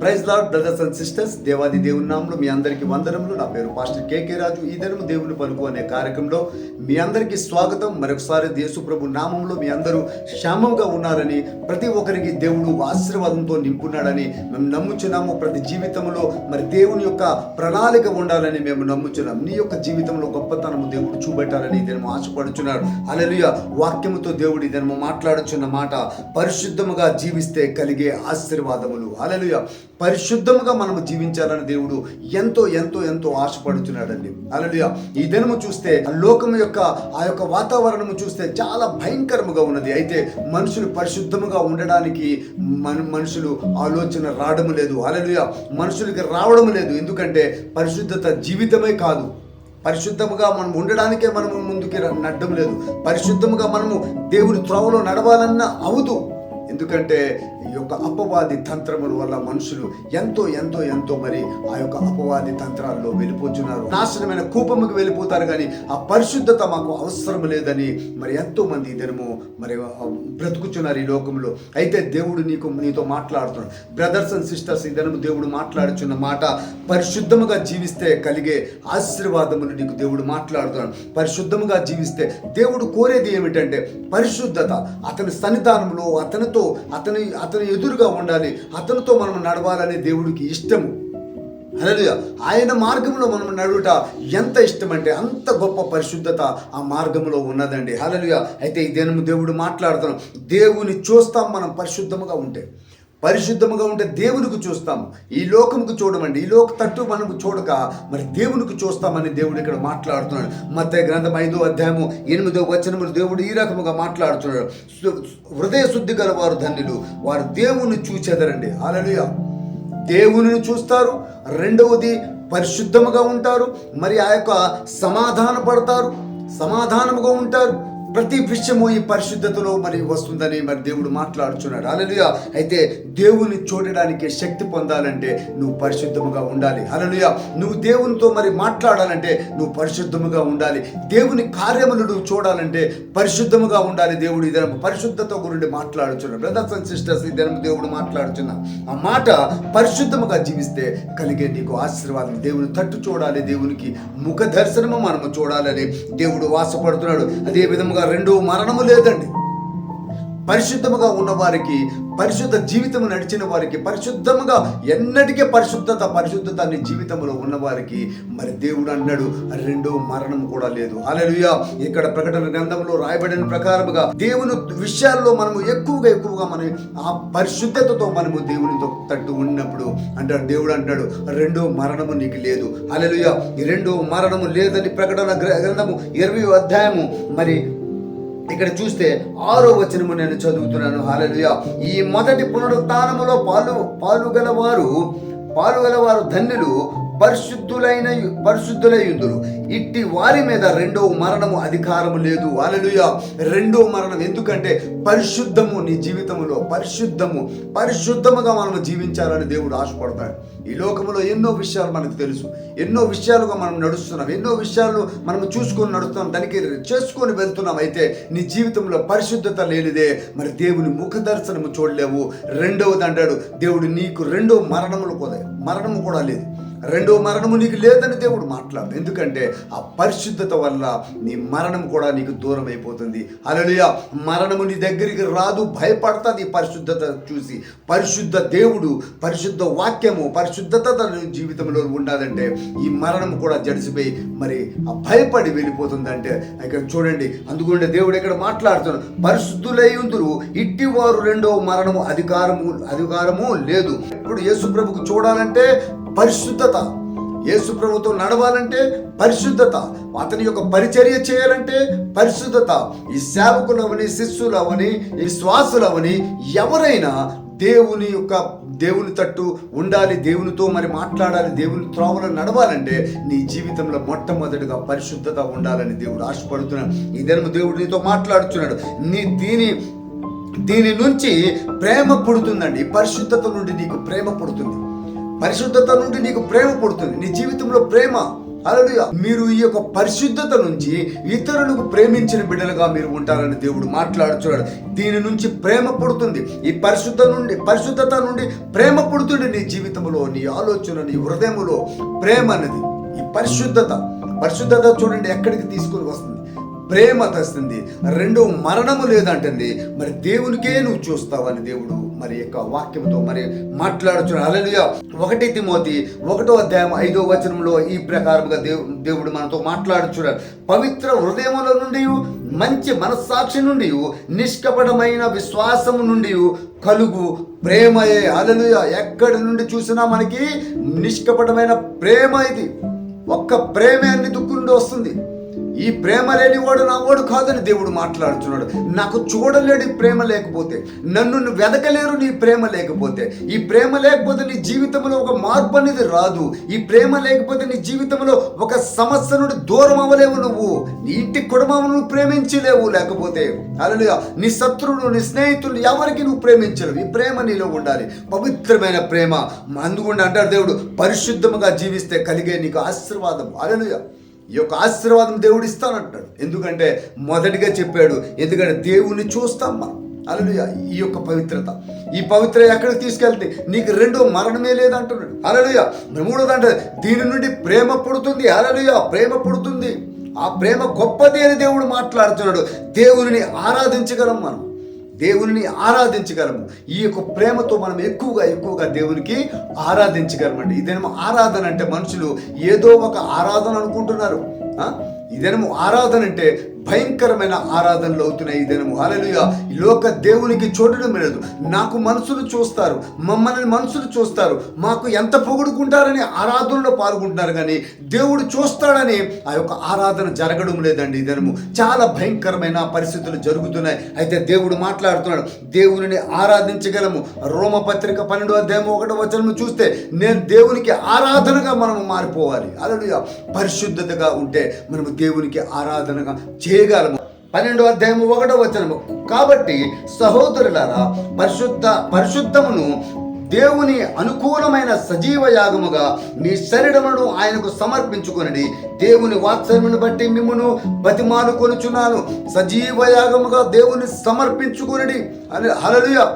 Praise lord brothers and sisters. దేవాది దేవుని నామములో మీ అందరికీ వందనములు. నా పేరు పాస్టర్ కేకే రాజు. ఈ దినము దేవుని పలుకు అనే కార్యక్రమంలో మీ అందరికీ స్వాగతం. మరొకసారి యేసు ప్రభు నామములో మీ అందరూ క్షేమంగా ఉన్నారని, ప్రతి ఒక్కరికి దేవుడు ఆశీర్వాదంతో నింపున్నాడని మేము నమ్ముచున్నాము. ప్రతి జీవితంలో మరి దేవుని యొక్క ప్రణాళిక ఉండాలని మేము నమ్ముచున్నాం. నీ యొక్క జీవితంలో గొప్పతనము దేవుడు చూపెట్టాలని దినము ఆశపడుచున్నాడు. హల్లెలూయా. వాక్యముతో దేవుడు దినము మాట్లాడుచున్న మాట, పరిశుద్ధముగా జీవిస్తే కలిగే ఆశీర్వాదములు. హల్లెలూయా. పరిశుద్ధముగా మనము జీవించాలని దేవుడు ఎంతో ఎంతో ఎంతో ఆశపడుతున్నాడండి. హల్లెలూయా. ఈ దినము చూస్తే లోకం యొక్క ఆ యొక్క వాతావరణము చూస్తే చాలా భయంకరముగా ఉన్నది. అయితే మనుషులు పరిశుద్ధముగా ఉండడానికి మనుషులు ఆలోచన రావడం లేదు. హల్లెలూయా. మనుషులకి రావడం లేదు. ఎందుకంటే పరిశుద్ధత జీవితమే కాదు. పరిశుద్ధముగా మనం ఉండడానికే మనము ముందుకి నడ్డం లేదు. పరిశుద్ధముగా మనము దేవుని త్రోవలో నడవాలన్నా అవదు. ఎందుకంటే ఈ యొక్క అపవాది తంత్రముల వల్ల మనుషులు ఎంతో ఎంతో ఎంతో మరి ఆ యొక్క అపవాది తంత్రాల్లో వెళ్ళిపోతున్నారు. నాశనమైన కూపముకి వెళ్ళిపోతారు. కానీ ఆ పరిశుద్ధత మాకు అవసరం లేదని మరి ఎంతో మంది దినము మరి బ్రతుకుతున్నారు ఈ లోకంలో. అయితే దేవుడు నీతో మాట్లాడుతున్నాడు. బ్రదర్స్ అండ్ సిస్టర్స్, ఈ దినము దేవుడు మాట్లాడుచున్న మాట, పరిశుద్ధముగా జీవిస్తే కలిగే ఆశీర్వాదములు నీకు దేవుడు మాట్లాడుతున్నాడు. పరిశుద్ధముగా జీవిస్తే దేవుడు కోరేది ఏమిటంటే పరిశుద్ధత. అతని సన్నిధానంలో అతని ఎదురుగా ఉండాలి. అతనితో మనం నడవాలని దేవుడికి ఇష్టము. హల్లెలూయా. ఆయన మార్గంలో మనం నడువుట ఎంత ఇష్టమంటే అంత గొప్ప పరిశుద్ధత ఆ మార్గంలో ఉన్నదండి. హల్లెలూయా. అయితే ఈ దినము దేవుడు మాట్లాడుతున్నాం. దేవుని చూస్తాం మనం పరిశుద్ధముగా ఉంటే. పరిశుద్ధముగా ఉంటే దేవునికి చూస్తాము. ఈ లోకముకు చూడమండి. ఈ లోక తట్టు మనకు చూడక మరి దేవునికి చూస్తామని దేవుడు ఇక్కడ మాట్లాడుతున్నాడు. మత్తయి గ్రంథం 5వ అధ్యాయము 8వ వచనములు దేవుడు ఈ రకముగా మాట్లాడుతున్నాడు. హృదయ శుద్ధి గల వారు ధన్యులు, వారు దేవుని చూచెదరండి. హల్లెలూయా. దేవుని చూస్తారు. రెండవది పరిశుద్ధముగా ఉంటారు. మరి ఆ యొక్క సమాధాన పడతారు, సమాధానముగా ఉంటారు. ప్రతి విషయము ఈ పరిశుద్ధతలో మరి వస్తుందని మరి దేవుడు మాట్లాడుచున్నాడు. హల్లెలూయా. అయితే దేవుని చూడడానికి శక్తి పొందాలంటే నువ్వు పరిశుద్ధముగా ఉండాలి. హల్లెలూయా. నువ్వు దేవునితో మరి మాట్లాడాలంటే నువ్వు పరిశుద్ధముగా ఉండాలి. దేవుని కార్యములు నువ్వు చూడాలంటే పరిశుద్ధముగా ఉండాలి. దేవుడు ఈ దినం పరిశుద్ధత గురించి మాట్లాడుచున్నాడు. బ్రదర్స్ అండ్ సిస్టర్స్, ఈ దినం దేవుడు మాట్లాడుచున్నా ఆ మాట, పరిశుద్ధముగా జీవిస్తే కలిగే నీకు ఆశీర్వాదం. దేవుని తట్టు చూడాలి, దేవునికి ముఖ దర్శనము మనము చూడాలని దేవుడు వాసపడుతున్నాడు. అదే విధముగా రెండో మరణము లేదండి. పరిశుద్ధముగా ఉన్న వారికి, పరిశుద్ధ జీవితము నడిచిన వారికి, పరిశుద్ధముగా ఎన్నటికీ పరిశుద్ధత అనే జీవితంలో ఉన్నవారికి మరి దేవుడు అన్నాడు రెండో మరణం కూడా లేదు. హల్లెలూయా. ఇక్కడ ప్రకటన గ్రంథంలో రాయబడిన ప్రకారముగా దేవుని విషయాల్లో మనము ఎక్కువగా మనం ఆ పరిశుద్ధతతో మనము దేవునితో తట్టు ఉన్నప్పుడు అంటాడు, దేవుడు అంటాడు రెండో మరణము నీకు లేదు. హల్లెలూయా. ఈ రెండో మరణము లేదని ప్రకటన గ్రంథము 20వ అధ్యాయము మరి ఇక్కడ చూస్తే 6వ వచనము నేను చదువుతున్నాను. హల్లెలూయా. ఈ మొదటి పునరుత్థానములో పాలుగలవారు ధన్యులు, పరిశుద్ధులైయుందురు. ఇట్టి వారి మీద రెండవ మరణము అధికారము లేదు. హల్లెలూయా. రెండవ మరణం ఎందుకంటే పరిశుద్ధము. నీ జీవితంలో పరిశుద్ధముగా మనము జీవించాలని దేవుడు ఆశపడతాడు. ఈ లోకంలో ఎన్నో విషయాలు మనకు తెలుసు, ఎన్నో విషయాలుగా మనం నడుస్తున్నాం, ఎన్నో విషయాలు మనం చూసుకొని నడుస్తున్నాం, దానికి చేసుకొని వెళ్తున్నాం. అయితే నీ జీవితంలో పరిశుద్ధత లేనిదే మరి దేవుని ముఖ దర్శనము చూడలేవు. రెండవది అంటాడు దేవుడు, నీకు రెండో మరణము కూడా లేదు. రెండో మరణము నీకు లేదని దేవుడు మాట్లాడు. ఎందుకంటే ఆ పరిశుద్ధత వల్ల నీ మరణం కూడా నీకు దూరం అయిపోతుంది. హల్లెలూయా. మరణము నీ దగ్గరికి రాదు, భయపడుతుంది పరిశుద్ధత చూసి. పరిశుద్ధ దేవుడు, పరిశుద్ధ వాక్యము, పరిశుద్ధత జీవితంలో ఉండాలంటే ఈ మరణం కూడా జడిసిపోయి మరి ఆ భయపడి వెళ్ళిపోతుందంటే ఇక్కడ చూడండి. అందుకుంటే దేవుడు ఇక్కడ మాట్లాడుతున్నాడు, పరిశుద్ధులైయుందురు, ఇట్టి వారు రెండో మరణము అధికారము లేదు. ఇప్పుడు యేసు ప్రభుకు చూడాలంటే పరిశుద్ధత, యేసు ప్రభుతో నడవాలంటే పరిశుద్ధత, అతని యొక్క పరిచర్య చేయాలంటే పరిశుద్ధత. ఈ సేవకులవని, శిష్యులవని, విశ్వాసులవని ఎవరైనా దేవుని తట్టు ఉండాలి, దేవునితో మరి మాట్లాడాలి, దేవుని త్రోవలో నడవాలంటే నీ జీవితంలో మొట్టమొదటిగా పరిశుద్ధత ఉండాలని దేవుడు ఆశపడుతున్నాడు. ఈ దినము దేవుడు నీతో మాట్లాడుతున్నాడు. దీని నుంచి ప్రేమ పుడుతుందండి. పరిశుద్ధత నుండి నీకు ప్రేమ పుడుతుంది. పరిశుద్ధత నుండి నీకు ప్రేమ పుడుతుంది. నీ జీవితంలో ప్రేమ, హల్లెలూయా. మీరు ఈ యొక్క పరిశుద్ధత నుంచి ఇతరులకు ప్రేమించిన బిడ్డలుగా మీరు ఉంటారని దేవుడు మాట్లాడుతున్నాడు. దీని నుంచి ప్రేమ పుడుతుంది. ఈ పరిశుద్ధత నుండి ప్రేమ పుడుతుంది నీ జీవితంలో, నీ ఆలోచన, నీ హృదయంలో ప్రేమ అనేది. ఈ పరిశుద్ధత చూడండి ఎక్కడికి తీసుకొని వస్తుంది, ప్రేమ తెస్తుంది. రెండో మరణము లేదంటుంది. మరి దేవునికే నువ్వు చూస్తావని దేవుడు మరి యొక్క వాక్యంతో మరి మాట్లాడుచున్నాడు. హల్లెలూయా. 1 తిమోతి 1:5 ఈ ప్రకారంగా దేవుడు మనతో మాట్లాడుచున్నాడు. పవిత్ర హృదయముల నుండి, మంచి మనస్సాక్షి నుండి, నిష్కపటమైన విశ్వాసము నుండి కలుగు ప్రేమయే. హల్లెలూయా. ఎక్కడి నుండి చూసినా మనకి నిష్కపటమైన ప్రేమ ఇది. ఒక్క ప్రేమే అన్ని దుఃఖం నుండి వస్తుంది. ఈ ప్రేమ లేనివాడు నా వాడు కాదని దేవుడు మాట్లాడుతున్నాడు. నాకు చూడలేడు ఈ ప్రేమ లేకపోతే, నన్ను వెదకలేరు నీ ప్రేమ లేకపోతే. ఈ ప్రేమ లేకపోతే నీ జీవితంలో ఒక మార్పు అనేది రాదు. ఈ ప్రేమ లేకపోతే నీ జీవితంలో ఒక సమస్య నుండి దూరం అవ్వలేవు. నువ్వు నీ ఇంటి కుటుంబం నువ్వు ప్రేమించలేవు. లేకపోతే హల్లెలూయా, నీ శత్రువులు, నీ స్నేహితులు ఎవరికి నువ్వు ప్రేమించలేవు. ఈ ప్రేమ నీలో ఉండాలి, పవిత్రమైన ప్రేమ. అందుకుండా అంటారు దేవుడు, పరిశుద్ధముగా జీవిస్తే కలిగే నీకు ఆశీర్వాదం. హల్లెలూయా. ఈ యొక్క ఆశీర్వాదం దేవుడు ఇస్తానంటాడు. ఎందుకంటే మొదటిగా చెప్పాడు, ఎందుకంటే దేవుణ్ణి చూస్తాం మనం. హల్లెలూయా. ఈ యొక్క ఈ పవిత్ర ఎక్కడికి తీసుకెళ్తే నీకు రెండో మరణమే లేదంటున్నాడు. హల్లెలూయా. మూడోదంటే దీని నుండి ప్రేమ పుడుతుంది. హల్లెలూయా. ప్రేమ పుడుతుంది. ఆ ప్రేమ గొప్పది అని దేవుడు మాట్లాడుతున్నాడు. దేవుని ఆరాధించగలం మనం, దేవుని ఆరాధించగలము. ఈ యొక్క ప్రేమతో మనం ఎక్కువగా దేవునికి ఆరాధించగలమండి. ఇదేమో ఆరాధన అంటే మనుషులు ఏదో ఒక ఆరాధన అనుకుంటున్నారు. ఇదేమో ఆరాధన అంటే భయంకరమైన ఆరాధనలు అవుతున్నాయి. ఇదేమో హల్లెలూయా. ఈ లోక దేవునికి చూడడం లేదు. నాకు మనుషులు చూస్తారు, మమ్మల్ని మనుషులు చూస్తారు, మాకు ఎంత పొగుడుకుంటారని ఆరాధనలో పాల్గొంటున్నారు. కానీ దేవుడు చూస్తాడని ఆ యొక్క ఆరాధన జరగడం లేదండి. ఇదేమో చాలా భయంకరమైన పరిస్థితులు జరుగుతున్నాయి. అయితే దేవుడు మాట్లాడుతున్నాడు, దేవుని ఆరాధించగలము. రోమపత్రిక 12:1 చూస్తే నేను దేవునికి ఆరాధనగా మనము మారిపోవాలి. హల్లెలూయా. పరిశుద్ధతగా ఉంటే మనము దేవునికి ఆరాధనగా చేయగలము. 12:1 కాబట్టి సహోదరులారా, పరిశుద్ధమును దేవుని అనుకూలమైన సజీవ యాగముగా మీ శరీరమును ఆయనకు సమర్పించుకొనండి. దేవుని వాత్సల్యమును బట్టి మిమ్మును బతిమాలుకొనుచున్నాను. సజీవ యాగముగా దేవుని సమర్పించుకొనండి. హల్లెలూయా.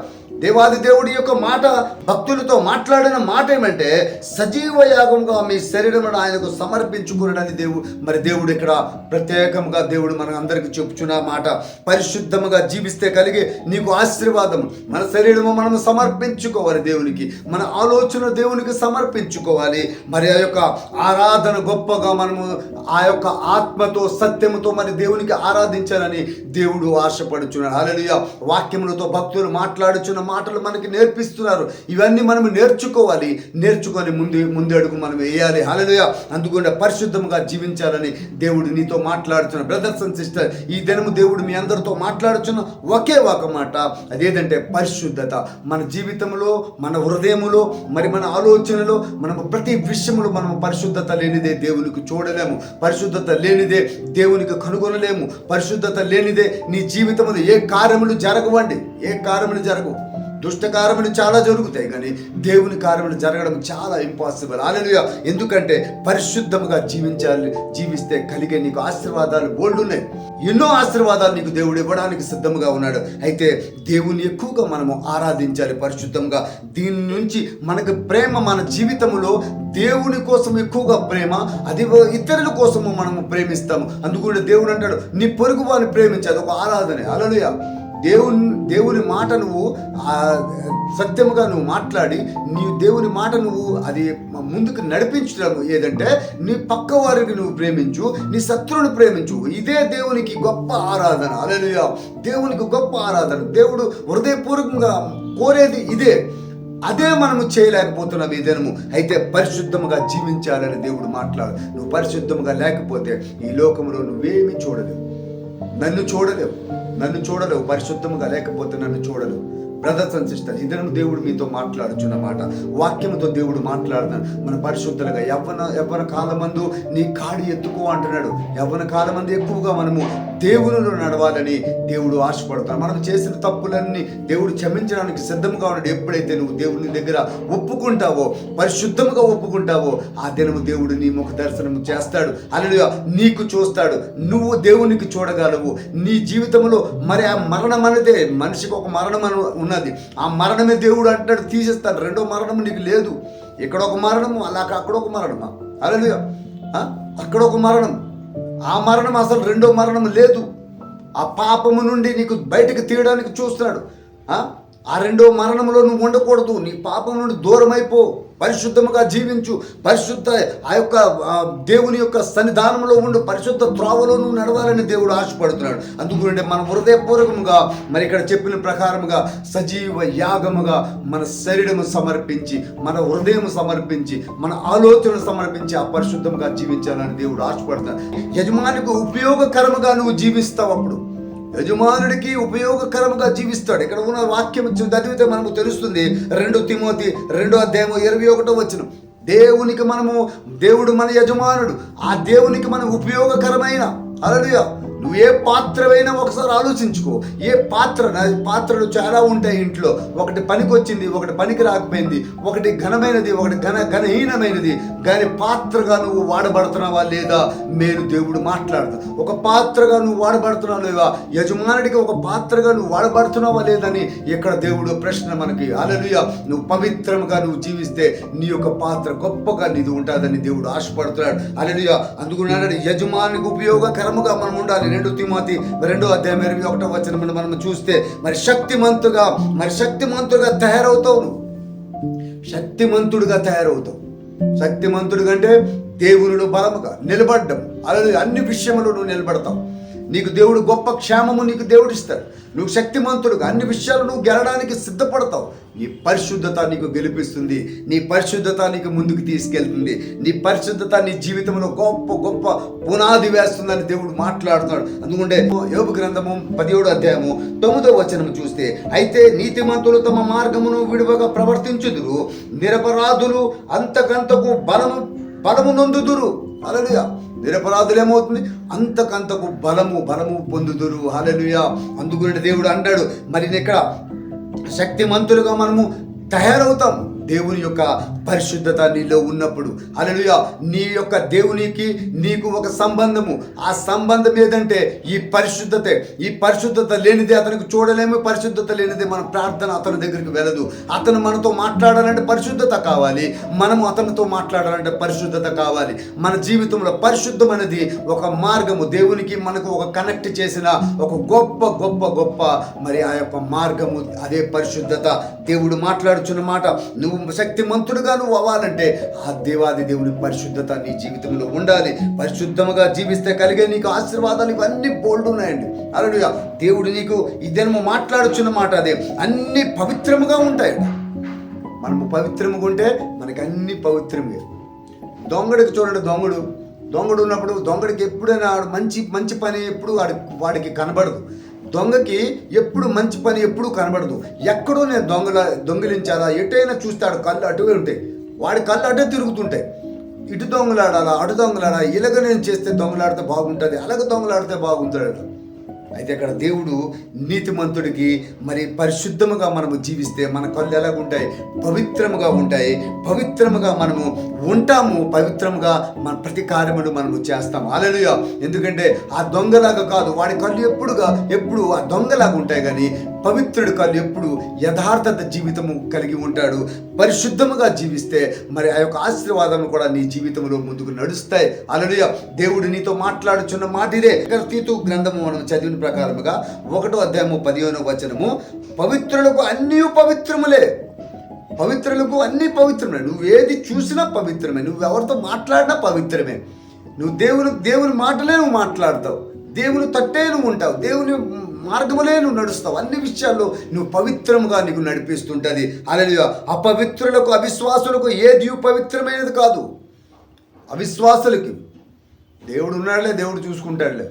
దేవాది దేవుడి యొక్క మాట భక్తులతో మాట్లాడిన మాట ఏమంటే, సజీవ యాగంగా మీ శరీరమును ఆయనకు సమర్పించుకున్నాడని దేవుడు ఇక్కడ ప్రత్యేకంగా దేవుడు మన అందరికీ చెప్పుచున్న మాట. పరిశుద్ధముగా జీవిస్తే కలిగే నీకు ఆశీర్వాదం. మన శరీరము మనము సమర్పించుకోవాలి దేవునికి, మన ఆలోచన దేవునికి సమర్పించుకోవాలి. మరి ఆ యొక్క ఆరాధన గొప్పగా మనము ఆ యొక్క ఆత్మతో సత్యముతో మరి దేవునికి ఆరాధించాలని దేవుడు ఆశపడుచున్నాడు. హల్లెలూయా. వాక్యములతో భక్తులు మాట్లాడుచున్న మాటలు మనకి నేర్పిస్తున్నారు. ఇవన్నీ మనం నేర్చుకొని ముందు అడుగు మనం వేయాలి. హల్లెలూయా. అందుకని పరిశుద్ధంగా జీవించాలని దేవుడు నీతో మాట్లాడుతున్న బ్రదర్స్ అండ్ సిస్టర్, ఈ దినము దేవుడు మీ అందరితో మాట్లాడుచున్న ఒకే ఒక మాట, అదేంటంటే పరిశుద్ధత. మన జీవితంలో, మన హృదయములో, మరి మన ఆలోచనలో, మనం ప్రతి విషయంలో మనం పరిశుద్ధత లేనిదే దేవునికి చూడలేము. పరిశుద్ధత లేనిదే దేవునికి కనుగొనలేము. పరిశుద్ధత లేనిదే నీ జీవితంలో ఏ కార్యములు జరగవు. దుష్ట కార్యములు చాలా జరుగుతాయి, కానీ దేవుని కార్యములు జరగడం చాలా ఇంపాసిబుల్. హల్లెలూయా. ఎందుకంటే పరిశుద్ధముగా జీవిస్తే కలిగే నీకు ఆశీర్వాదాలు బోల్డ్ ఉన్నాయి. ఎన్నో ఆశీర్వాదాలు నీకు దేవుడు ఇవ్వడానికి సిద్ధంగా ఉన్నాడు. అయితే దేవుని ఎక్కువగా మనము ఆరాధించాలి పరిశుద్ధంగా. దీని నుంచి మనకు ప్రేమ, మన జీవితంలో దేవుని కోసం ఎక్కువగా ప్రేమ, అది ఇతరుల కోసము మనము ప్రేమిస్తాము. అందుకని దేవుడు అంటాడు, నీ పొరుగు వారిని ప్రేమించాలి. ఒక ఆరాధన. హల్లెలూయా. దేవుని మాట నువ్వు సత్యముగా నువ్వు మాట్లాడి, నీ దేవుని మాట నువ్వు అది ముందుకు నడిపించడం ఏదంటే, నీ పక్క వారికి నువ్వు ప్రేమించు, నీ శత్రువుని ప్రేమించు. ఇదే దేవునికి గొప్ప ఆరాధన. హల్లెలూయా. దేవునికి గొప్ప ఆరాధన. దేవుడు హృదయపూర్వకంగా కోరేది ఇదే. అదే మనము చేయలేకపోతున్నాం ఈ దినము. అయితే పరిశుద్ధముగా జీవించాలని దేవుడు మాట్లాడు. నువ్వు పరిశుద్ధముగా లేకపోతే ఈ లోకంలో నువ్వేమీ చూడలేవు. నన్ను చూడలేవు. పరిశుద్ధముగా లేకపోతే నన్ను చూడలేవు. బ్రదర్స్ అండ్ సిస్టర్స్, ఇద్దరు దేవుడు మీతో మాట్లాడుచున్నమాట. వాక్యముతో దేవుడు మాట్లాడుతున్నాడు. మన పరిశుద్ధులుగా యవ్వన కాలమందు నీ కాడి ఎత్తుకో అంటున్నాడు. యవ్వన కాలమందు ఎక్కువగా మనము దేవునిలో నడవాలని దేవుడు ఆశపడుతున్నాడు. మనం చేసిన తప్పులన్నీ దేవుడు క్షమించడానికి సిద్ధంగా ఉన్నాడు. ఎప్పుడైతే నువ్వు దేవుని దగ్గర ఒప్పుకుంటావో, పరిశుద్ధముగా ఒప్పుకుంటావో, ఆ దినము దేవుడు నీ ముఖ దర్శనము చేస్తాడు. హల్లెలూయా. నీకు చూస్తాడు, నువ్వు దేవునికి చూడగలవు. నీ జీవితంలో మరి ఆ మరణం అనేది, మనిషికి ఒక మరణం ఉన్నది. ఆ మరణమే దేవుడు అంటాడు తీసేస్తాడు. రెండో మరణం నీకు లేదు. ఇక్కడ ఒక మరణము, అలాగ అక్కడ ఒక మరణమా? హల్లెలూయా. అక్కడ ఒక మరణం, ఆ మరణం అసలు రెండో మరణం లేదు. ఆ పాపము నుండి నీకు బయటకు తీయడానికి చూస్తున్నాడు. ఆ రెండో మరణంలో నువ్వు ఉండకూడదు. నీ పాపం నుండి దూరం అయిపో, పరిశుద్ధముగా జీవించు, పరిశుద్ధ ఆ యొక్క దేవుని యొక్క సన్నిధానంలో ఉండు, పరిశుద్ధ త్రోవలో నువ్వు నడవాలని దేవుడు ఆశపడుతున్నాడు. అందుకంటే మన హృదయపూర్వకముగా మరి ఇక్కడ చెప్పిన ప్రకారముగా సజీవ యాగముగా మన శరీరము సమర్పించి, మన హృదయం సమర్పించి, మన ఆలోచనలు సమర్పించి ఆ పరిశుద్ధముగా జీవించాలని దేవుడు ఆశపడుతున్నాడు. యజమానికి ఉపయోగకరముగా నువ్వు జీవిస్తావు. అప్పుడు యజమానుడికి ఉపయోగకరముగా జీవిస్తాడు. ఇక్కడ ఉన్న వాక్యం చదివితే మనకు తెలుస్తుంది. 2 తిమోతి 2:21 దేవునికి దేవుడు మన యజమానుడు. ఆ దేవునికి మనం ఉపయోగకరమైన, హల్లెలూయా, నువ్వు ఏ పాత్రవైనా ఒకసారి ఆలోచించుకో. ఏ పాత్రలు చాలా ఉంటాయి ఇంట్లో. ఒకటి పనికి వచ్చింది, ఒకటి పనికి రాకపోయింది, ఒకటి ఘనమైనది, ఒకటి ఘనహీనమైనది. కానీ పాత్రగా నువ్వు వాడబడుతున్నావా లేదా? నేను దేవుడు మాట్లాడుతా. ఒక పాత్రగా నువ్వు వాడబడుతున్నావు లేదా? యజమానుడికి ఒక పాత్రగా నువ్వు వాడబడుతున్నావా లేదని ఇక్కడ దేవుడు ప్రశ్న మనకి. హల్లెలూయా. నువ్వు పవిత్రంగా నువ్వు జీవిస్తే నీ యొక్క పాత్ర గొప్పగా నీది ఉంటుందని దేవుడు ఆశపడుతున్నాడు. హల్లెలూయా. అందుకున్నాడు యజమానికి ఉపయోగకరముగా మనం ఉండాలి. 2 తిమోతి 2:21 మనం చూస్తే మరి శక్తిమంతుడుగా తయారవుతావు. శక్తిమంతుడుగా తయారవుతావు. శక్తిమంతుడుగా అంటే దేవునిలో బలముగా నిలబడ్డం. అలాగే అన్ని విషయములు నువ్వు నిలబడతావు. నీకు దేవుడు గొప్ప క్షేమము నీకు దేవుడు ఇస్తాడు. నువ్వు శక్తిమంతుడుగా అన్ని విషయాలు నువ్వు గెలడానికి సిద్ధపడతావు. నీ పరిశుద్ధత నీకు గెలిపిస్తుంది. నీ పరిశుద్ధత నీకు ముందుకు తీసుకెళ్తుంది. నీ పరిశుద్ధత నీ జీవితంలో గొప్ప గొప్ప పునాది వేస్తుందని దేవుడు మాట్లాడుతున్నాడు. అందుకంటే యోబు గ్రంథము 17:9 చూస్తే, అయితే నీతిమంతులు తమ మార్గమును విడువగా ప్రవర్తించుదురు, నిరపరాధులు అంతకంతకు బలము నొందుదురు. హల్లెలూయా. నిరపరాధులు ఏమవుతుంది? అంతకంతకు బలము పొందుదురు. హల్లెలూయా. అందుకని దేవుడు అంటాడు మరి ఇక్కడ శక్తిమంతులుగా మనము తయారవుతాం దేవుని యొక్క పరిశుద్ధత నీలో ఉన్నప్పుడు. హల్లెలూయా. నీ యొక్క దేవునికి నీకు ఒక సంబంధము. ఆ సంబంధం ఏదంటే ఈ పరిశుద్ధతే. ఈ పరిశుద్ధత లేనిదే అతనికి చూడలేము. పరిశుద్ధత లేనిదే మన ప్రార్థన అతని దగ్గరికి వెళ్ళదు. అతను మనతో మాట్లాడాలంటే పరిశుద్ధత కావాలి. మనము అతనితో మాట్లాడాలంటే పరిశుద్ధత కావాలి. మన జీవితంలో పరిశుద్ధం అనేది ఒక మార్గము. దేవునికి మనకు ఒక కనెక్ట్ చేసిన ఒక గొప్ప మరి ఆ యొక్క మార్గము, అదే పరిశుద్ధత. దేవుడు మాట్లాడుచున్న మాట, నువ్వు శక్తిమంతుడుగా నువ్వు అవ్వాలంటే ఆ దేవాది దేవుని పరిశుద్ధత నీ జీవితంలో ఉండాలి. పరిశుద్ధముగా జీవిస్తే కలిగే నీకు ఆశీర్వాదాలు ఇవన్నీ బోల్డ్ ఉన్నాయండి. హల్లెలూయా. దేవుడు నీకు ఈ దినము మాట్లాడుచున్న మాట అదే. అన్ని పవిత్రముగా ఉంటాయి. మనము పవిత్రముగా ఉంటే మనకి అన్ని పవిత్రమే. దొంగడికి చూడండి, దొంగడు ఉన్నప్పుడు దొంగడికి ఎప్పుడైనా మంచి పని ఎప్పుడు వాడికి కనబడదు. దొంగకి ఎప్పుడు మంచి పని ఎప్పుడు కనబడదు. ఎక్కడో నేను దొంగిలించాలా, ఎటైనా చూస్తాడు, కళ్ళు అటువే ఉంటాయి. వాడి కళ్ళు అటే తిరుగుతుంటాయి. ఇటు దొంగలాడాలా, అటు దొంగలాడా, ఇలాగ నేను చేస్తే దొంగలాడితే బాగుంటుంది, అలాగ దొంగలాడితే బాగుంటాడు. అయితే అక్కడ దేవుడు నీతిమంతుడికి మరి పరిశుద్ధముగా మనము జీవిస్తే మన కళ్ళు ఎలాగుంటాయి? పవిత్రముగా ఉంటాయి. పవిత్రముగా మనము ఉంటాము. పవిత్రముగా మన ప్రతి కార్యమును మనము చేస్తాము. హల్లెలూయా. ఎందుకంటే ఆ దొంగలాగా కాదు, వాడి కళ్ళు ఎప్పుడు ఆ దొంగలాగా ఉంటాయి. కానీ పవిత్రుడి కళ్ళు ఎప్పుడు యథార్థత జీవితము కలిగి ఉంటాడు. పరిశుద్ధముగా జీవిస్తే మరి ఆ యొక్క ఆశీర్వాదం కూడా నీ జీవితంలో ముందుకు నడుస్తాయి. హల్లెలూయా. దేవుడు నీతో మాట్లాడుచున్న మాట ఇదే. తీతు గ్రంథము మనం చదివిన ప్రకారముగా 1:15 పవిత్రులకు అన్నీ పవిత్రములే. పవిత్రులకు అన్నీ పవిత్రమే. నువ్వు ఏది చూసినా పవిత్రమే. నువ్వు ఎవరితో మాట్లాడినా పవిత్రమే. నువ్వు దేవుని మాటలే నువ్వు మాట్లాడతావు. దేవుని తట్టే నువ్వు ఉంటావు. దేవుని మార్గములే నువ్వు నడుస్తావు. అన్ని విషయాల్లో నువ్వు పవిత్రముగా నీకు నడిపిస్తుంటుంది. హల్లెలూయా. అపవిత్రులకు, అవిశ్వాసులకు ఏది పవిత్రమైనది కాదు. అవిశ్వాసులకి దేవుడు ఉన్నాడులే, దేవుడు చూసుకుంటాడులే.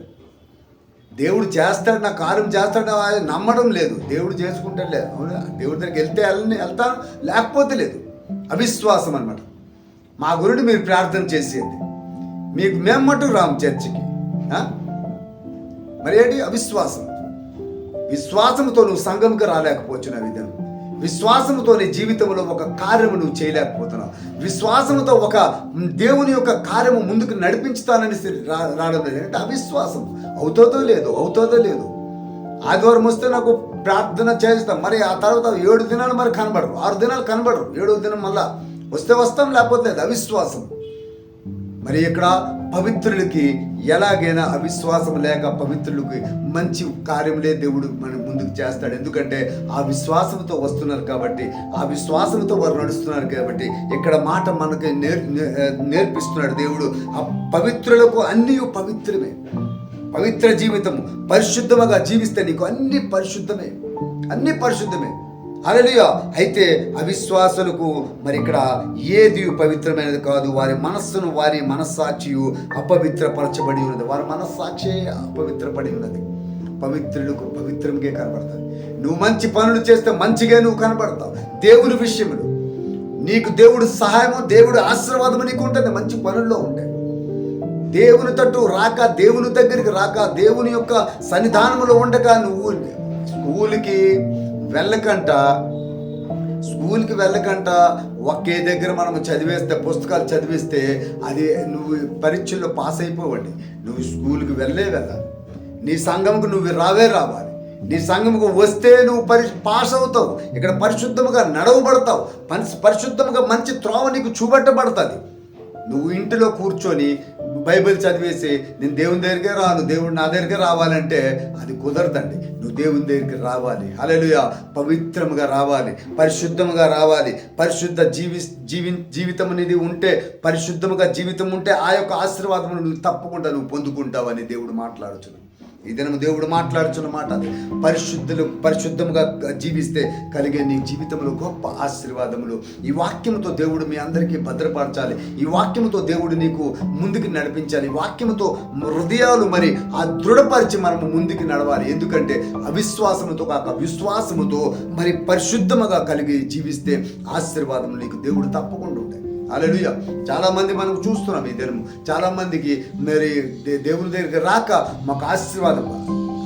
దేవుడు చేస్తాడు, నా కార్యం చేస్తాడు అని నమ్మడం లేదు. దేవుడు చేసుకుంటాడు లేదు, అవునా? దేవుడి దగ్గరికి వెళ్తే వెళ్తాను, లేకపోతే లేదు. అవిశ్వాసం అన్నమాట. మా గురుడు మీరు ప్రార్థన చేసేది, మీకు మేమ్మట్టు రాము చర్చికి. మరి ఏంటి? అవిశ్వాసం. విశ్వాసంతో నువ్వు సంఘంకి రాలేకపోవచ్చు. నా విధానం విశ్వాసంతో నీ జీవితంలో ఒక కార్యము నువ్వు చేయలేకపోతున్నావు. విశ్వాసంతో ఒక దేవుని యొక్క కార్యము ముందుకు నడిపించుతానని రావడం లేదు అంటే అవిశ్వాసం. అవుతుందో లేదు. ఆదివారం వస్తే నాకు ప్రార్థన చేస్తాం, మరి ఆ తర్వాత 7 దినాలు మరి కనబడరు, 6 దినాలు కనబడరు, 7వ దినం మళ్ళా వస్తే వస్తాం, లేకపోతే లేదు. అవిశ్వాసం. మరి ఇక్కడ పవిత్రులకి ఎలాగైనా అవిశ్వాసం లేక పవిత్రులకి మంచి కార్యములే దేవుడు మన ముందుకు చేస్తాడు. ఎందుకంటే ఆ విశ్వాసంతో వస్తున్నారు కాబట్టి, ఆ విశ్వాసంతో వారు నడుస్తున్నారు కాబట్టి ఇక్కడ మాట మనకి నేర్పిస్తున్నాడు దేవుడు. ఆ పవిత్రులకు అన్నీ పవిత్రమే. పవిత్ర జీవితము, పరిశుద్ధముగా జీవిస్తే నీకు అన్ని పరిశుద్ధమే. హల్లెలూయా. అయితే అవిశ్వాసులకు మరి ఇక్కడ ఏది పవిత్రమైనది కాదు. వారి మనస్సును, వారి మనస్సాక్షియు అపవిత్రపరచబడి ఉన్నది. వారి మనస్సాక్షి అపవిత్రపడి ఉన్నది. పవిత్రులకు పవిత్రంగా కనబడతావు. నువ్వు మంచి పనులు చేస్తే మంచిగా నువ్వు కనబడతావు. దేవుని విషయంలో నీకు దేవుడు సహాయము, దేవుడు ఆశీర్వాదము నీకు ఉంటుంది. మంచి పనుల్లో ఉంటాయి. దేవుని తట్టు రాక, దేవుని దగ్గరికి రాక, దేవుని యొక్క సన్నిధానంలో ఉండక నువ్వు స్కూల్కి వెళ్ళకంట ఒకే దగ్గర మనం చదివేస్తే, పుస్తకాలు చదివిస్తే అది నువ్వు పరీక్షల్లో పాస్ అయిపోవండి. నువ్వు స్కూల్కి వెళ్ళాలి. నీ సంఘంకు నువ్వు రావాలి. నీ సంఘముకు వస్తే నువ్వు పాస్ అవుతావు. ఇక్కడ పరిశుద్ధముగా నడవబడతావు. పరిశుద్ధముగా మంచి త్రోవ నీకు చూపెట్టబడుతుంది. నువ్వు ఇంటిలో కూర్చొని బైబిల్ చదివేసి నేను దేవుని దగ్గరికి రాను, దేవుడు నా దగ్గరికి రావాలంటే అది కుదరదండి. నువ్వు దేవుని దగ్గరికి రావాలి. హల్లెలూయా. పవిత్రముగా రావాలి, పరిశుద్ధముగా రావాలి. పరిశుద్ధ జీవితం అనేది ఉంటే, పరిశుద్ధముగా జీవితం ఉంటే ఆ యొక్క ఆశీర్వాదమును నువ్వు తప్పకుండా నువ్వు పొందుకుంటావని దేవుడు మాట్లాడుచున్నాడు. ఈ దినము దేవుడు మాట్లాడుచున్న మాట అది. పరిశుద్ధముగా జీవిస్తే కలిగే నీ జీవితంలో గొప్ప ఆశీర్వాదములు. ఈ వాక్యముతో దేవుడు మీ అందరికీ భద్రపరచాలి. ఈ వాక్యముతో దేవుడు నీకు ముందుకు నడిపించాలి. ఈ వాక్యముతో హృదయాలు మరి ఆ దృఢపరిచి మనము ముందుకు నడవాలి. ఎందుకంటే అవిశ్వాసముతో కాక విశ్వాసముతో మరి పరిశుద్ధముగా కలిగి జీవిస్తే ఆశీర్వాదములు నీకు దేవుడు తప్పకుండా ఉంటాయి. హల్లెలూయా. చాలా మంది మనం చూస్తున్నాం ఈ దినము. చాలా మందికి మరి దేవుని దగ్గరికి రాక మాకు ఆశీర్వాదం,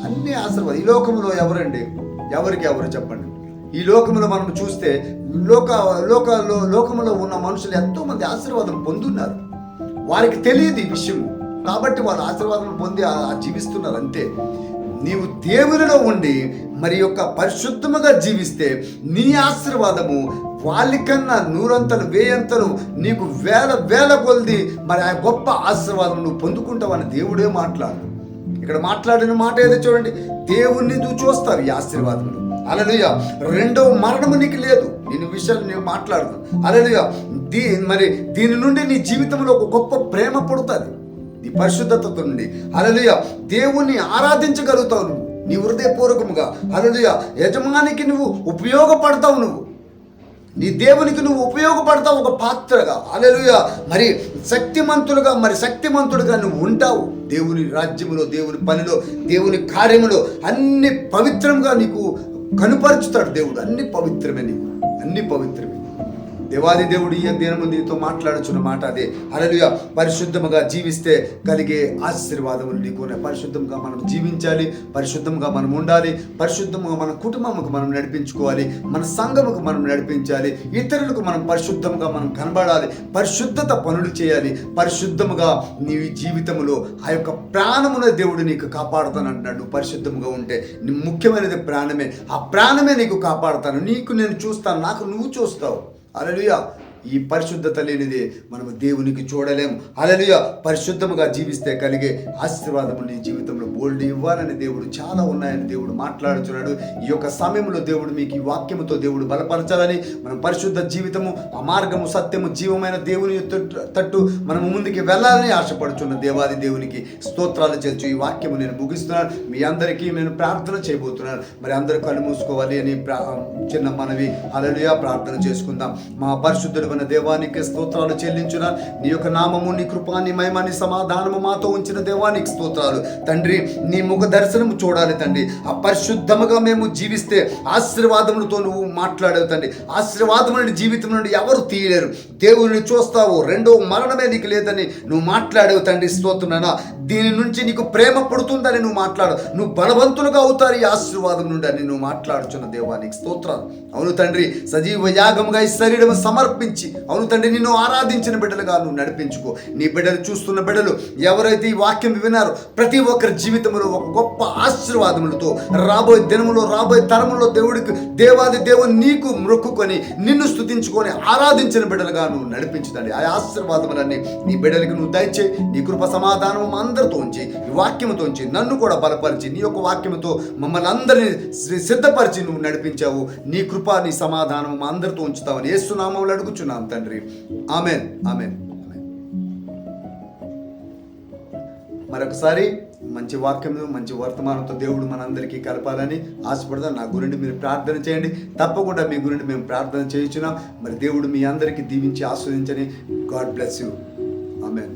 అన్ని ఆశీర్వాదం. ఈ లోకంలో ఎవరు చెప్పండి. ఈ లోకంలో మనం చూస్తే లోకంలో ఉన్న మనుషులు ఎంతో మంది ఆశీర్వాదం పొందున్నారు. వారికి తెలియదు ఈ విషయం కాబట్టి వాళ్ళు ఆశీర్వాదం పొంది జీవిస్తున్నారు అంతే. నీవు దేవునిలో ఉండి మరి యొక్క పరిశుద్ధముగా జీవిస్తే నీ ఆశీర్వాదము వాళ్ళకన్నా 100 అంతలు 1000 అంతలు నీకు వేల కొలది మరి ఆ గొప్ప ఆశీర్వాదం నువ్వు పొందుకుంటావని దేవుడే ఇక్కడ మాట్లాడిన మాట ఏదో చూడండి. దేవుణ్ణి నువ్వు చూస్తావు ఈ ఆశీర్వాదములు. హల్లెలూయా. రెండవ మరణము నీకు లేదు. నేను విషయాలు నేను మాట్లాడుతాను. హల్లెలూయా. మరి దీని నుండి నీ జీవితంలో ఒక గొప్ప ప్రేమ పుడుతుంది. నీ పరిశుద్ధత నుండి హల్లెలూయా దేవుణ్ణి ఆరాధించగలుగుతావు నువ్వు నీ హృదయపూర్వకముగా. హల్లెలూయా. యజమానికి నువ్వు ఉపయోగపడతావు. నువ్వు నీ దేవునికి నువ్వు ఉపయోగపడతావు ఒక పాత్రగా. హల్లెలూయా. మరి శక్తిమంతుడుగా నువ్వు ఉంటావు. దేవుని రాజ్యములో, దేవుని పనిలో, దేవుని కార్యములో అన్ని పవిత్రంగా నీకు కనుపరుచుతాడు దేవుడు. అన్ని పవిత్రమే, నీకు అన్ని పవిత్రమే. దేవాది దేవుడు ఈ దినము నీతో మాట్లాడుచున్న మాట అదే. హల్లెలూయా. పరిశుద్ధముగా జీవిస్తే కలిగే ఆశీర్వాదములు నీకు. పరిశుద్ధంగా మనం జీవించాలి, పరిశుద్ధంగా మనం ఉండాలి, పరిశుద్ధంగా మన కుటుంబముకు మనం నడిపించుకోవాలి, మన సంఘముకు మనం నడిపించాలి, ఇతరులకు మనం పరిశుద్ధంగా మనం కనబడాలి, పరిశుద్ధత పనులు చేయాలి. పరిశుద్ధముగా నీ జీవితంలో ఆ యొక్క ప్రాణమున దేవుడు నీకు కాపాడుతానంటున్నాడు. పరిశుద్ధంగా ఉంటే ముఖ్యమైనది ప్రాణమే. ఆ ప్రాణమే నీకు కాపాడుతాను. నీకు నేను చూస్తాను, నాకు నువ్వు చూస్తావు. హల్లెలూయా. ఈ పరిశుద్ధత లేనిదే మనము దేవునికి చూడలేము. హల్లెలూయా. పరిశుద్ధముగా జీవిస్తే కలిగే ఆశీర్వాదము నీ జీవితంలో బోల్డ్ ఇవ్వాలని దేవుడు చాలా ఉన్నాయని దేవుడు మాట్లాడుతున్నాడు. ఈ యొక్క సమయంలో దేవుడు మీకు ఈ వాక్యముతో దేవుడు బలపరచాలని, మనం పరిశుద్ధ జీవితము, ఆ మార్గము, సత్యము, జీవమైన దేవుని తట్టు మనము ముందుకు వెళ్ళాలని ఆశపడుచున్న దేవాది దేవునికి స్తోత్రాలు చేస్తూ ఈ వాక్యము నేను ముగిస్తున్నాను. మీ అందరికీ నేను ప్రార్థన చేయబోతున్నాను. మరి అందరూ కళ్ళు మూసుకోవాలి అని చిన్న మనవి. హల్లెలూయా. ప్రార్థన చేసుకుందాం. మా పరిశుద్ధుడు పరిశుద్ధమైన దేవానికి స్తోత్రాలు చెల్లించున. నీ యొక్క నామము, నీ కృప, నీ మహిమ, నీ సమాధానము మాతో ఉంచిన దేవానికి స్తోత్రాలు తండ్రి. నీ ముఖ దర్శనము చూడాలి తండ్రి. ఆ పరిశుద్ధముగా మేము జీవిస్తే ఆశీర్వాదములతో నువ్వు మాట్లాడావు తండ్రి. ఆశీర్వాదములని జీవితం నుండి ఎవరు తీయలేరు. దేవుని చూస్తావు, రెండో మరణమే నీకు లేదని నువ్వు మాట్లాడావు తండ్రి. స్తోత్రనా, దీని నుంచి నీకు ప్రేమ పడుతుందని నువ్వు మాట్లాడు. నువ్వు బలవంతులుగా అవుతారు ఈ ఆశీర్వాదం నుండి అని నువ్వు మాట్లాడుచున్న దేవానికి స్తోత్రాలు. అవును తండ్రి, సజీవ యాగముగా ఈ శరీరం సమర్పించి అవును తండ్రి నిన్ను ఆరాధించిన బిడ్డలుగా నువ్వు నడిపించుకో. నీ బిడ్డలు చూస్తున్న బిడ్డలు ఎవరైతే ఈ వాక్యం విన్నారో ప్రతి ఒక్కరి జీవితంలో ఒక గొప్ప ఆశీర్వాదములతో రాబోయే దినములో, రాబోయే తరములో దేవాది దేవుని నీకు మొక్కుకొని నిన్ను స్తుతించుకొని ఆరాధించిన బిడ్డలుగా నువ్వు నడిపించుతండి. ఆ ఆశీర్వాదములన్నీ నీ బిడ్డలకి నువ్వు దయచే. నీ కృప సమాధానం అందరితో ఉంచి, ఈ వాక్యముతో ఉంచి నన్ను కూడా బలపరిచి, నీ యొక్క వాక్యముతో మమ్మల్ని అందరినీ సిద్ధపరిచి నువ్వు నడిపించావు. నీ కృప, నీ సమాధానం మా అందరితో ఉంచుతావని యేసు నామములో అడుగుచున్నాం తండ్రి. Amen, amen. మరొకసారి మంచి వాక్యము, మంచి వర్తమానంతో దేవుడు మనందరికీ కలపాలని ఆశపడదాం. నా గురించి మీరు ప్రార్థన చేయండి. తప్పకుండా మీ గురించి మేము ప్రార్థన చేయించున్నాం. మరి దేవుడు మీ అందరికీ దీవించి ఆస్వాదించని. God bless you. ఆమెన్.